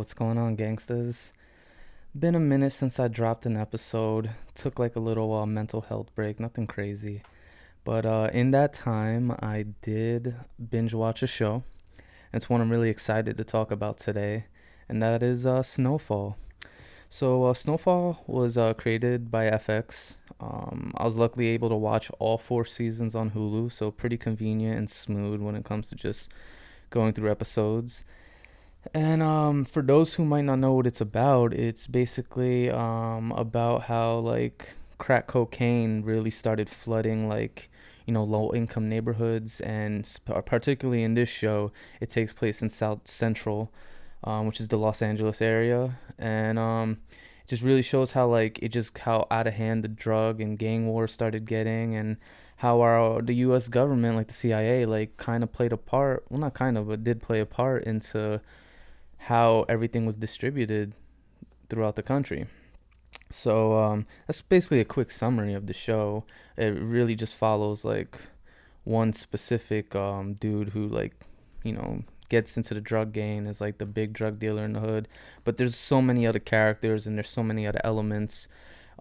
what's going on, gangsters? Been a minute since I dropped an episode. Took like a little mental health break, nothing crazy. But in that time, I did binge watch a show. It's one I'm really excited to talk about today, and that is Snowfall. Snowfall was created by FX. I was luckily able to watch all four seasons on Hulu, so pretty convenient and smooth when it comes to just going through episodes. And for those who might not know what it's basically about how like crack cocaine really started flooding low income neighborhoods, and particularly in this show, it takes place in South Central, which is the Los Angeles area, and it just really shows how how out of hand the drug and gang wars started getting, and how the U.S. government, like the CIA, like kind of played a part. Well, not kind of, but did play a part into how everything was distributed throughout the country. That's basically a quick summary of the show. It really just follows like one specific dude who gets into the drug game, is like the big drug dealer in the hood. But there's so many other characters and there's so many other elements.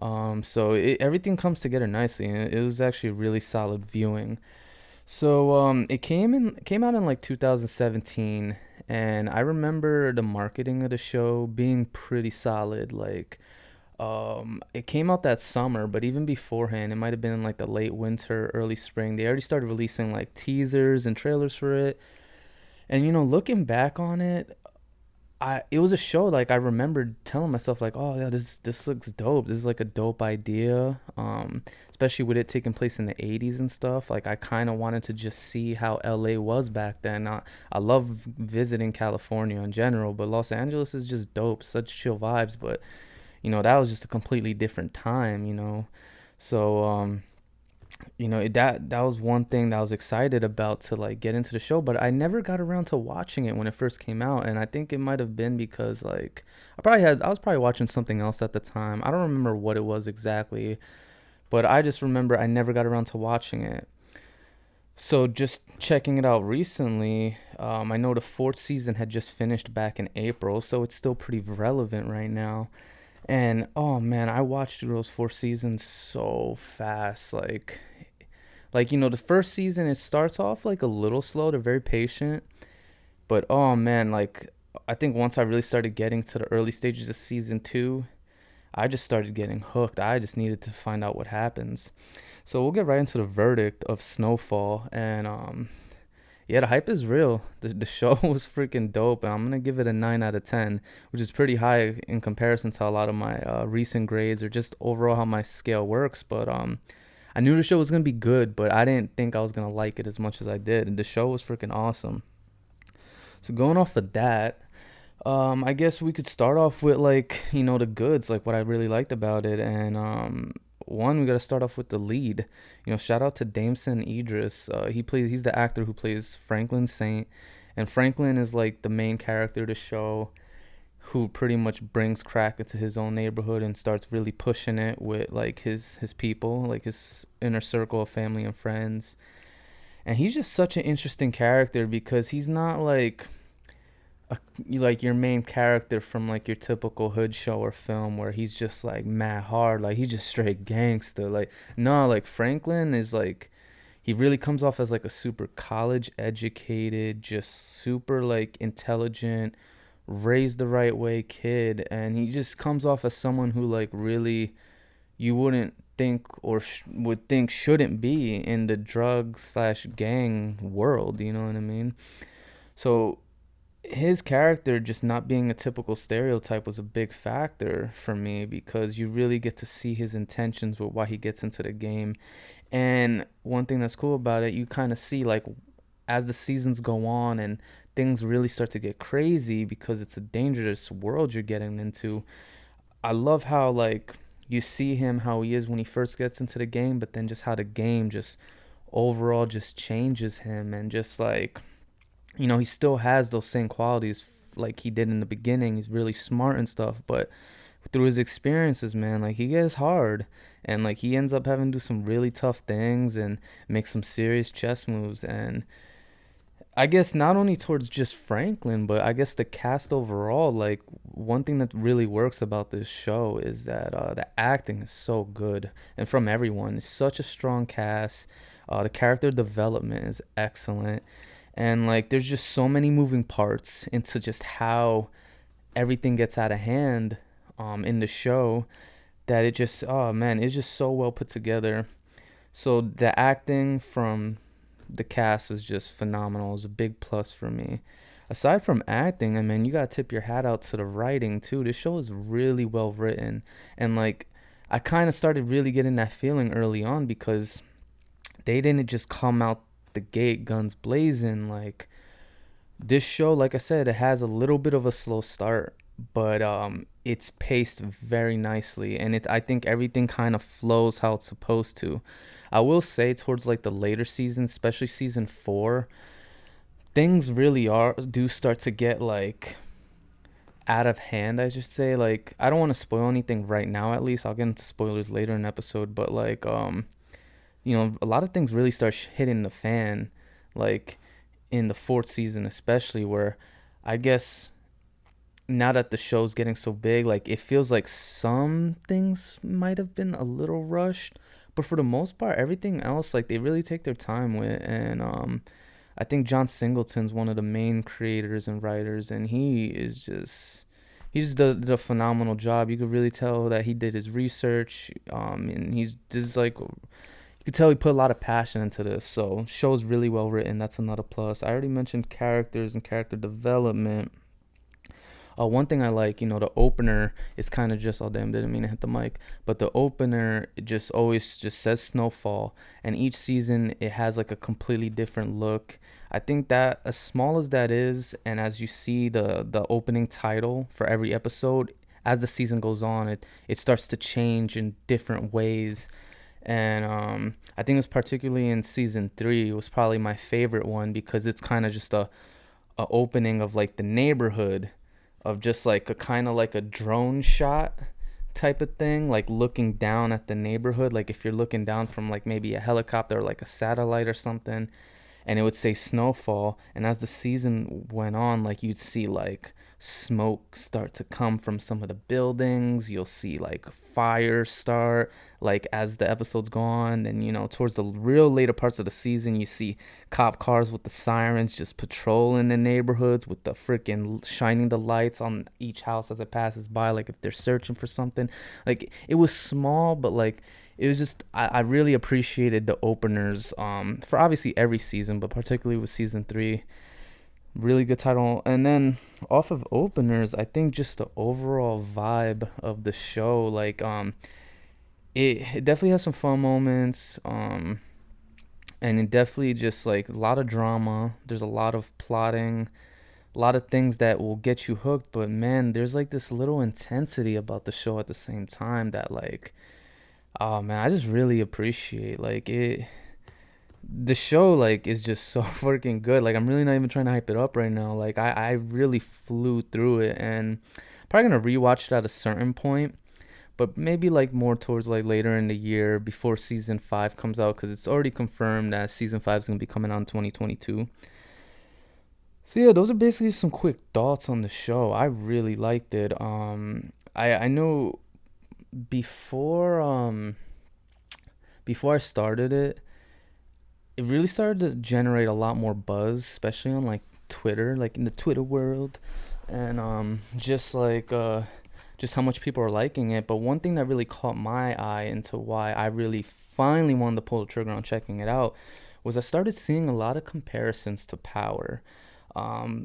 Everything comes together nicely, and it was actually a really solid viewing. It came out in like 2017, and I remember the marketing of the show being pretty solid. It came out that summer, but even beforehand, it might have been in like the late winter, early spring. They already started releasing like teasers and trailers for it. And looking back on it, it was a show like I remembered telling myself like, oh yeah, this looks dope. This is like a dope idea. Especially with it taking place in the 80s and stuff. Like I kind of wanted to just see how LA was back then. I love visiting California in general, but Los Angeles is just dope. Such chill vibes, but that was just a completely different time. So that was one thing that I was excited about to like get into the show, but I never got around to watching it when it first came out, and I think it might have been because like I was probably watching something else at the time. I don't remember what it was exactly, but I just remember I never got around to watching it. So just checking it out recently, I know the fourth season had just finished back in April, so it's still pretty relevant right now. And oh man, I watched through those four seasons so fast. The first season, it starts off like a little slow. They're very patient, but oh man, like I think once I really started getting to the early stages of season two, I just started getting hooked. I just needed to find out what happens. So we'll get right into the verdict of Snowfall, and yeah, the hype is real. The show was freaking dope, and I'm gonna give it a 9 out of 10, which is pretty high in comparison to a lot of my recent grades, or just overall how my scale works. But I knew the show was gonna be good, but I didn't think I was gonna like it as much as I did. And the show was freaking awesome. So going off of that, I guess we could start off with the goods, like what I really liked about it, and one, we gotta start off with the lead. Shout out to Damson Idris. He's the actor who plays Franklin Saint, and Franklin is like the main character of the show, who pretty much brings crack into his own neighborhood and starts really pushing it with like his people, like his inner circle of family and friends. And he's just such an interesting character because he's not like your main character from like your typical hood show or film where he's just like mad hard, like he's just straight gangster. Like no, like Franklin is like, he really comes off as like a super college educated, just super like intelligent, raised the right way kid, and he just comes off as someone who like really you wouldn't think or would think shouldn't be in the drug slash gang world, you know what I mean? So his character just not being a typical stereotype was a big factor for me, because you really get to see his intentions with why he gets into the game. And one thing that's cool about it, you kind of see like as the seasons go on and things really start to get crazy, because it's a dangerous world you're getting into. I love how like you see him how he is when he first gets into the game, but then just how the game just overall just changes him, and just like he still has those same qualities like he did in the beginning. He's really smart and stuff, but through his experiences, man, like he gets hard, and like he ends up having to do some really tough things and make some serious chess moves. And I guess not only towards just Franklin, but I guess the cast overall. Like one thing that really works about this show is that the acting is so good, and from everyone, it's such a strong cast. The character development is excellent, and like there's just so many moving parts into just how everything gets out of hand in the show that it just, oh man, it's just so well put together. So the acting from the cast was just phenomenal. It was a big plus for me. Aside from acting, I mean, you gotta tip your hat out to the writing too. This show is really well written, and like I kind of started really getting that feeling early on because they didn't just come out the gate guns blazing. Like this show, like I said, it has a little bit of a slow start, but it's paced very nicely, and it I think everything kind of flows how it's supposed to. I will say towards like the later seasons, especially season 4, things really are do start to get like out of hand, I should say. Like I don't want to spoil anything right now, at least I'll get into spoilers later in the episode, but like a lot of things really start hitting the fan, like in the 4th season especially, where I guess now that the show's getting so big, like it feels like some things might have been a little rushed, but for the most part, everything else, like they really take their time with. And I think John Singleton's one of the main creators and writers, and he just did a phenomenal job. You could really tell that he did his research, and he's just like you could tell he put a lot of passion into this. So show's really well written. That's another plus. I already mentioned characters and character development. One thing I like, the opener is kind of just, oh damn, didn't mean to hit the mic, but the opener, it just always just says Snowfall, and each season it has like a completely different look. I think that as small as that is, and as you see the opening title for every episode, as the season goes on, it starts to change in different ways. And I think it's particularly in season 3, it was probably my favorite one because it's kind of just a opening of like the neighborhood, of just like a kind of like a drone shot type of thing, like looking down at the neighborhood, like if you're looking down from like maybe a helicopter or like a satellite or something, and it would say Snowfall. And as the season went on, like you'd see like smoke start to come from some of the buildings. You'll see like fire start like as the episodes go on. And towards the real later parts of the season, you see cop cars with the sirens just patrolling the neighborhoods with the freaking shining the lights on each house as it passes by, like if they're searching for something. Like it was small, but like it was just I really appreciated the openers for obviously every season, but particularly with season 3. Really good title. And then off of openers, I think just the overall vibe of the show, like it definitely has some fun moments, and it definitely just like a lot of drama. There's a lot of plotting, a lot of things that will get you hooked, but man, there's like this little intensity about the show at the same time that like, oh man, I just really appreciate like it. The show like is just so freaking good. Like I'm really not even trying to hype it up right now. Like I really flew through it, and probably gonna rewatch it at a certain point, but maybe like more towards like later in the year before season 5 comes out, because it's already confirmed that season 5 is gonna be coming out in 2022. So yeah, those are basically some quick thoughts on the show. I really liked it. I know before before I started it, it really started to generate a lot more buzz, especially on like Twitter, like in the Twitter world, and just how much people are liking it. But one thing that really caught my eye into why I really finally wanted to pull the trigger on checking it out was I started seeing a lot of comparisons to Power.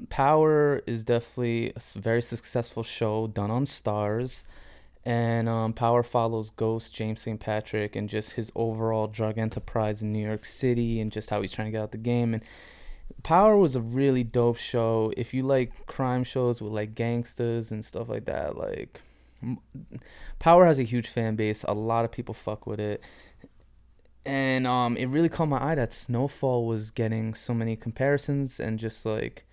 Power is definitely a very successful show done on Stars, and Power follows Ghost James St. Patrick and just his overall drug enterprise in New York City and just how he's trying to get out the game. And Power was a really dope show. If you like crime shows with like gangsters and stuff like that, like Power has a huge fan base. A lot of people fuck with it. And it really caught my eye that Snowfall was getting so many comparisons, and just like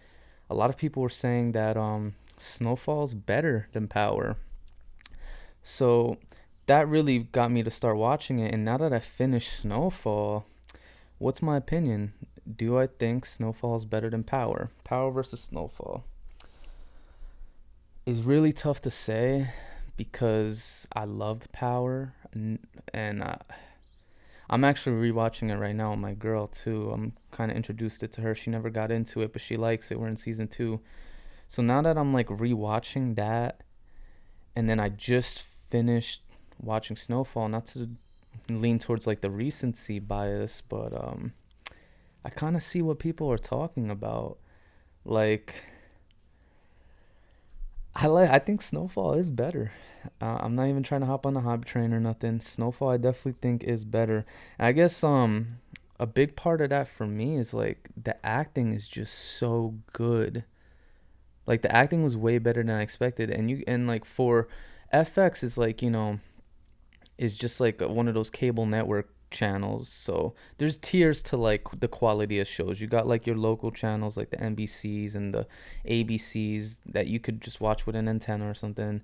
a lot of people were saying that Snowfall's better than Power. So that really got me to start watching it. And now that I finished Snowfall, what's my opinion? do I think Snowfall is better than Power? Power versus Snowfall is really tough to say because I loved Power, and I'm actually rewatching it right now with my girl too. I'm kind of introduced it to her. She never got into it, but she likes it. We're in season 2. So now that I'm like rewatching that, and then I just finished watching Snowfall, not to lean towards like the recency bias, but I kind of see what people are talking about. Like I think Snowfall is better. I'm not even trying to hop on the hype train or nothing. Snowfall I definitely think is better. And I guess a big part of that for me is like the acting is just so good. Like the acting was way better than I expected, and like for FX is like is just like one of those cable network channels. So there's tiers to like the quality of shows. You got like your local channels like the NBCs and the ABCs that you could just watch with an antenna or something.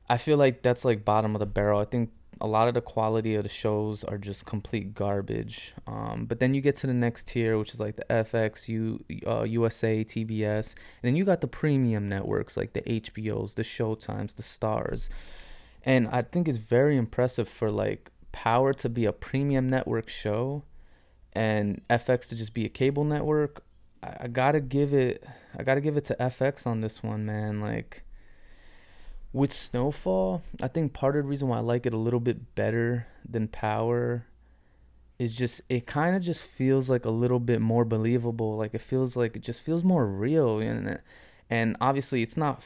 I feel like that's like bottom of the barrel. I think a lot of the quality of the shows are just complete garbage. But then you get to the next tier, which is like the FX, USA, TBS, and then you got the premium networks like the HBOs, the Showtimes, the Stars. And I think it's very impressive for like Power to be a premium network show and FX to just be a cable network. I gotta give it. I gotta give it to FX on this one, man. Like with Snowfall, I think part of the reason why I like it a little bit better than Power is just it kind of just feels like a little bit more believable. Like it just feels more real, and obviously it's not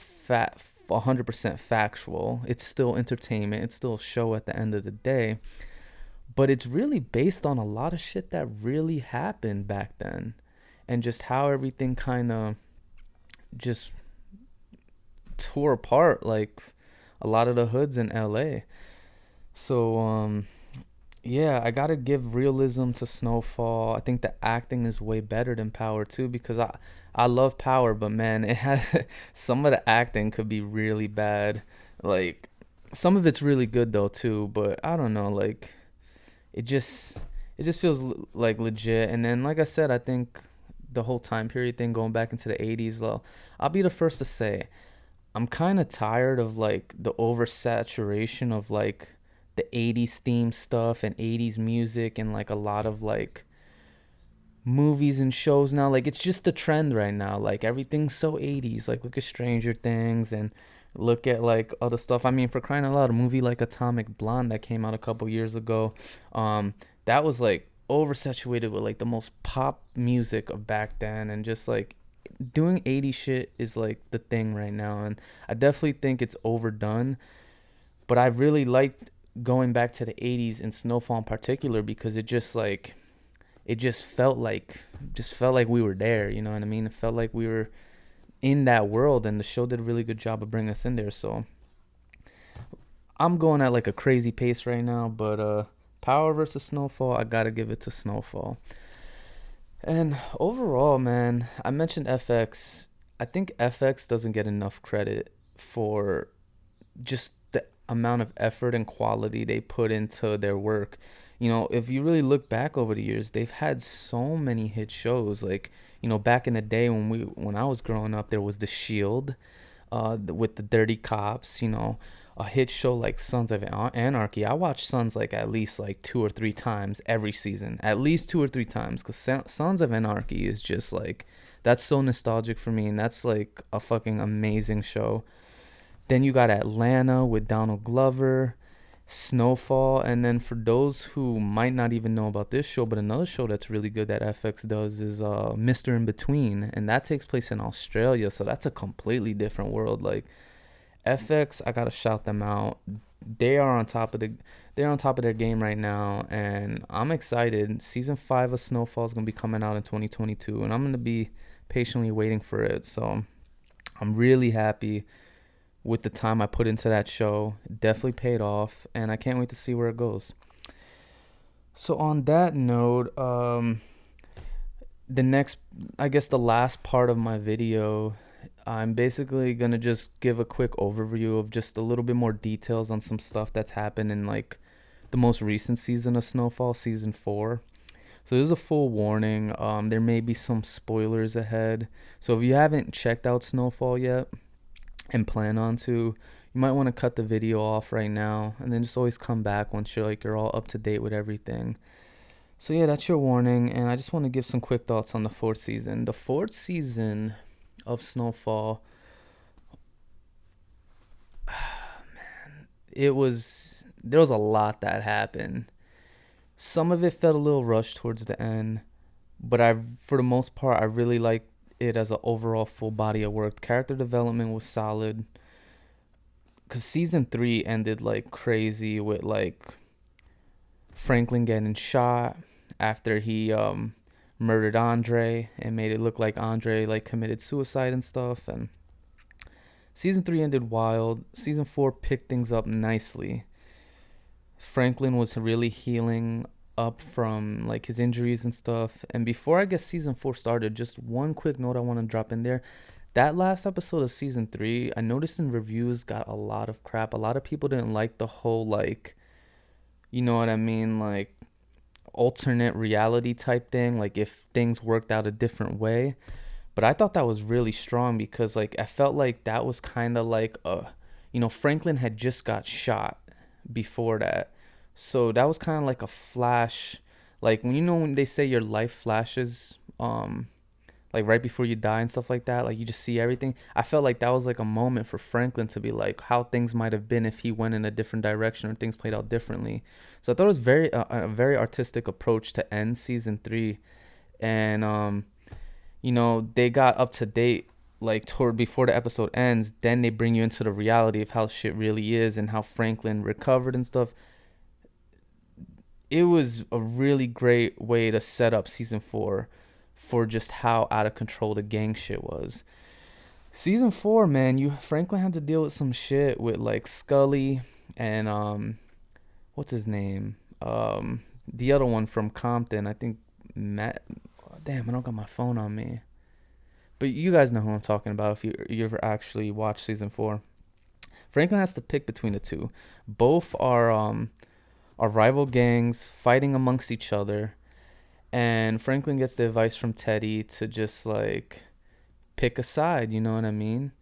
100% factual. It's still entertainment. It's still a show at the end of the day, but it's really based on a lot of shit that really happened back then, and just how everything kind of just tore apart, like a lot of the hoods in LA. So yeah, I gotta give realism to Snowfall. I think the acting is way better than Power too, because I love Power, but man, it has some of the acting could be really bad. Like some of it's really good though too, but I don't know, like it just it just feels like legit. And then like I said, I think the whole time period thing going back into the 80s, though, I'll be the first to say I'm kind of tired of like the oversaturation of like the 80s theme stuff and 80s music and like a lot of like movies and shows now. Like it's just the trend right now. Like everything's so 80s. Like look at Stranger Things and look at like other stuff. I mean, for crying out loud, a movie like Atomic Blonde that came out a couple years ago, that was like oversaturated with like the most pop music of back then, and just like doing 80 shit is like the thing right now, and I definitely think it's overdone. But I really liked going back to the 80s and Snowfall in particular because it just like it just felt like we were there, you know what I mean? It felt like we were in that world, and the show did a really good job of bringing us in there. So I'm going at like a crazy pace right now, but Power versus Snowfall, I gotta give it to Snowfall. And overall, man, I mentioned FX. I think FX doesn't get enough credit for just the amount of effort and quality they put into their work. If you really look back over the years, they've had so many hit shows. Like, back in the day when I was growing up, there was The Shield, with the dirty cops. A hit show like Sons of Anarchy. I watch Sons like at least like 2 or 3 times every season, at least 2 or 3 times, because Sons of Anarchy is just like that's so nostalgic for me, and that's like a fucking amazing show. Then you got Atlanta with Donald Glover, Snowfall, and then for those who might not even know about this show, but another show that's really good that FX does is Mr. In Between, and that takes place in Australia, so that's a completely different world. Like FX, I gotta shout them out. They are on top of their game right now, and I'm excited. Season 5 of Snowfall is gonna be coming out in 2022, and I'm gonna be patiently waiting for it. So I'm really happy with the time I put into that show. It definitely paid off, and I can't wait to see where it goes. So on that note, the next, I guess the last part of my video, I'm basically gonna just give a quick overview of just a little bit more details on some stuff that's happened in like the most recent season of Snowfall, season 4. So there's a full warning. There may be some spoilers ahead. So if you haven't checked out Snowfall yet and plan on to, you might want to cut the video off right now and then just always come back once you're all up to date with everything. So yeah, that's your warning, and I just want to give some quick thoughts on the fourth season. The fourth season of Snowfall, there was a lot that happened. Some of it felt a little rushed towards the end, but for the most part, I really liked it as an overall full body of work. Character development was solid. Cause season 3 ended like crazy with like Franklin getting shot after he murdered Andre and made it look like Andre like committed suicide and stuff. And season 3 ended wild. Season 4 picked things up nicely. Franklin was really healing up from like his injuries and stuff. And before I guess season 4 started, just one quick note I want to drop in there. That last episode of season 3, I noticed in reviews got a lot of crap. A lot of people didn't like the whole like, you know what I mean, like alternate reality type thing, like if things worked out a different way. But I thought that was really strong because like I felt like that was kind of like Franklin had just got shot before that. So that was kind of like a flash, like when they say your life flashes like right before you die and stuff like that, like you just see everything. I felt like that was like a moment for Franklin to be like how things might have been if he went in a different direction or things played out differently. So I thought it was a very artistic approach to end season 3. And they got up to date like toward before the episode ends. Then they bring you into the reality of how shit really is and how Franklin recovered and stuff. It was a really great way to set up season 4 for just how out of control the gang shit was. Season 4, man, Franklin had to deal with some shit with like Scully and what's his name? The other one from Compton, I think Matt. Damn, I don't got my phone on me. But you guys know who I'm talking about if you ever actually watch season 4. Franklin has to pick between the two. Both are rival gangs fighting amongst each other. And Franklin gets the advice from Teddy to just like pick a side, you know what I mean?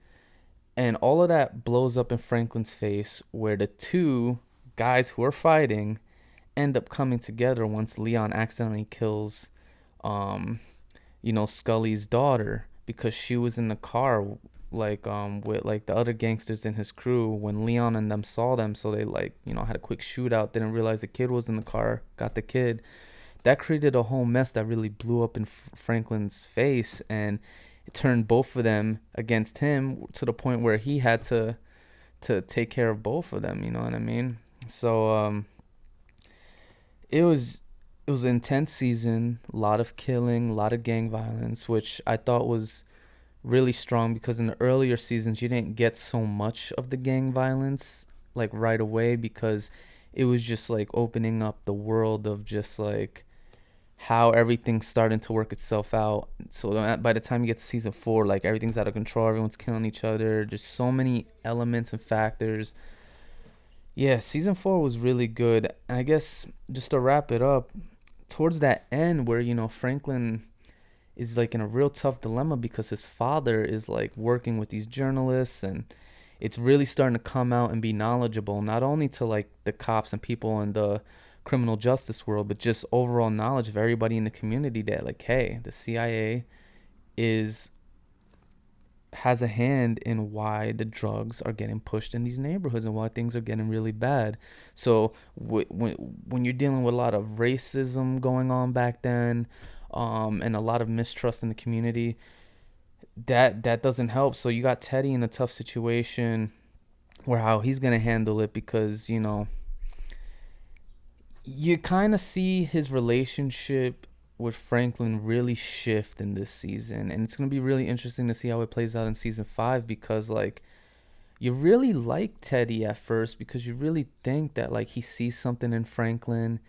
And all of that blows up in Franklin's face where the two guys who are fighting end up coming together once Leon accidentally kills Scully's daughter because she was in the car with like the other gangsters in his crew when Leon and them saw them, so they had a quick shootout, didn't realize the kid was in the car, got the kid. That created a whole mess that really blew up in Franklin's face, and it turned both of them against him to the point where he had to take care of both of them, you know what I mean? So it was an intense season, a lot of killing, a lot of gang violence, which I thought was really strong because in the earlier seasons you didn't get so much of the gang violence like right away because it was just like opening up the world of just like how everything's starting to work itself out. So by the time you get to season 4, like everything's out of control, everyone's killing each other, there's so many elements and factors. Yeah, season 4 was really good. I guess just to wrap it up, towards that end where Franklin is like in a real tough dilemma because his father is like working with these journalists, and it's really starting to come out and be knowledgeable not only to like the cops and people in the criminal justice world, but just overall knowledge of everybody in the community that like, hey, the CIA has a hand in why the drugs are getting pushed in these neighborhoods and why things are getting really bad. So when you're dealing with a lot of racism going on back then, and a lot of mistrust in the community, that doesn't help. So you got Teddy in a tough situation where how he's gonna handle it because you kind of see his relationship with Franklin really shift in this season, and it's going to be really interesting to see how it plays out in season 5 because like you really like Teddy at first because you really think that like he sees something in Franklin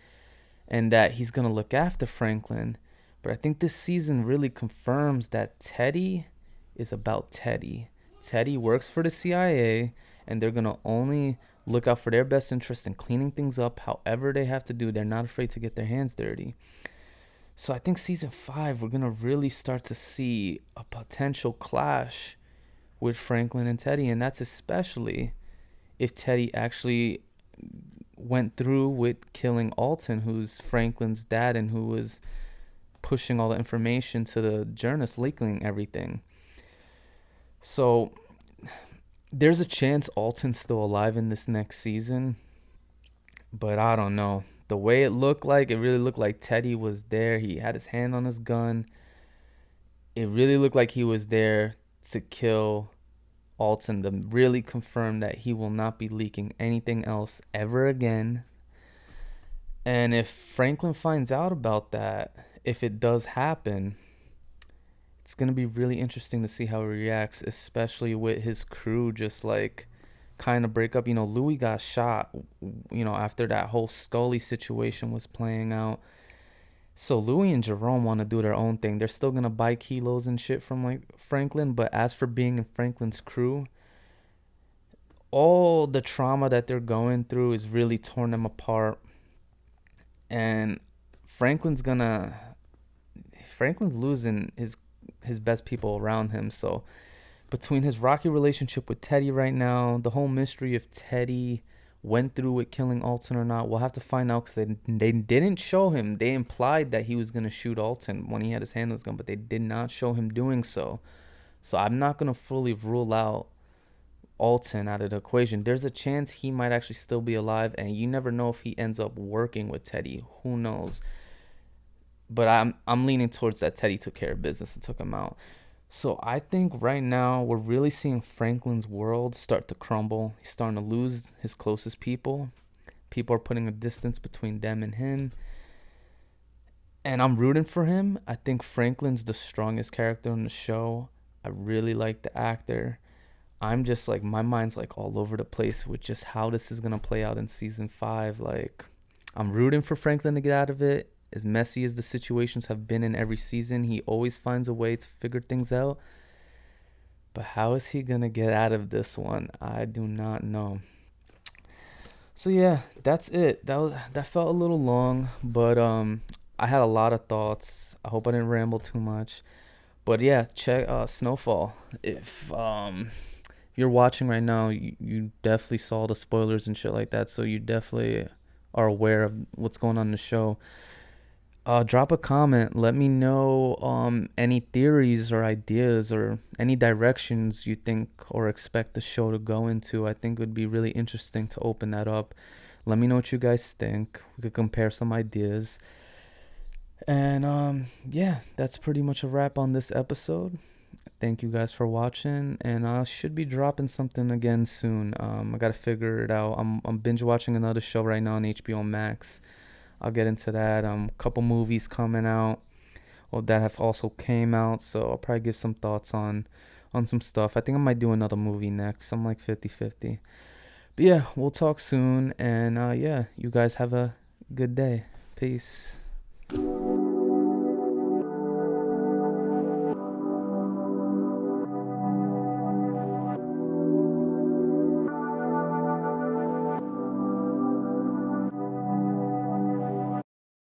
and that he's going to look after Franklin. But I think this season really confirms that Teddy is about Teddy. Teddy works for the CIA, and they're going to only look out for their best interest in cleaning things up however they have to do. They're not afraid to get their hands dirty. So I think season 5 we're gonna really start to see a potential clash with Franklin and Teddy, and that's especially if Teddy actually went through with killing Alton, who's Franklin's dad and who was pushing all the information to the journalists, leaking everything. So there's a chance Alton's still alive in this next season, but I don't know. The way it looked like, it really looked like Teddy was there. He had his hand on his gun. It really looked like he was there to kill Alton, to really confirm that he will not be leaking anything else ever again. And if Franklin finds out about that, if it does happen, it's going to be really interesting to see how he reacts, especially with his crew just like kind of break up. Louis got shot, after that whole Scully situation was playing out. So Louis and Jerome want to do their own thing. They're still going to buy kilos and shit from like Franklin, but as for being in Franklin's crew, all the trauma that they're going through is really torn them apart. And Franklin's gonna Franklin's losing his best people around him. So between his rocky relationship with Teddy right now, the whole mystery if Teddy went through with killing Alton or not, we'll have to find out because they didn't show him. They implied that he was gonna shoot Alton when he had his hand on his gun, but they did not show him doing so. So I'm not gonna fully rule out Alton out of the equation. There's a chance he might actually still be alive, and you never know if he ends up working with Teddy. Who knows? But I'm leaning towards that Teddy took care of business and took him out. So I think right now we're really seeing Franklin's world start to crumble. He's starting to lose his closest people. People are putting a distance between them and him. And I'm rooting for him. I think Franklin's the strongest character on the show. I really like the actor. I'm just like, my mind's like all over the place with just how this is gonna play out in season 5. Like, I'm rooting for Franklin to get out of it. As messy as the situations have been in every season, he always finds a way to figure things out. But how is he gonna get out of this one? I do not know. So yeah, that's it. That felt a little long, but I had a lot of thoughts. I hope I didn't ramble too much. But yeah, check Snowfall. If you're watching right now, you definitely saw the spoilers and shit like that, so you definitely are aware of what's going on in the show. Drop a comment. Let me know any theories or ideas or any directions you think or expect the show to go into. I think it would be really interesting to open that up. Let me know what you guys think. We could compare some ideas. And yeah, that's pretty much a wrap on this episode. Thank you guys for watching, and I should be dropping something again soon. I gotta figure it out. I'm binge watching another show right now on HBO Max. I'll get into that. Couple movies coming out, well, that have also came out, so I'll probably give some thoughts on some stuff. I think I might do another movie next. I'm like 50-50. But yeah, we'll talk soon, and yeah, you guys have a good day. Peace.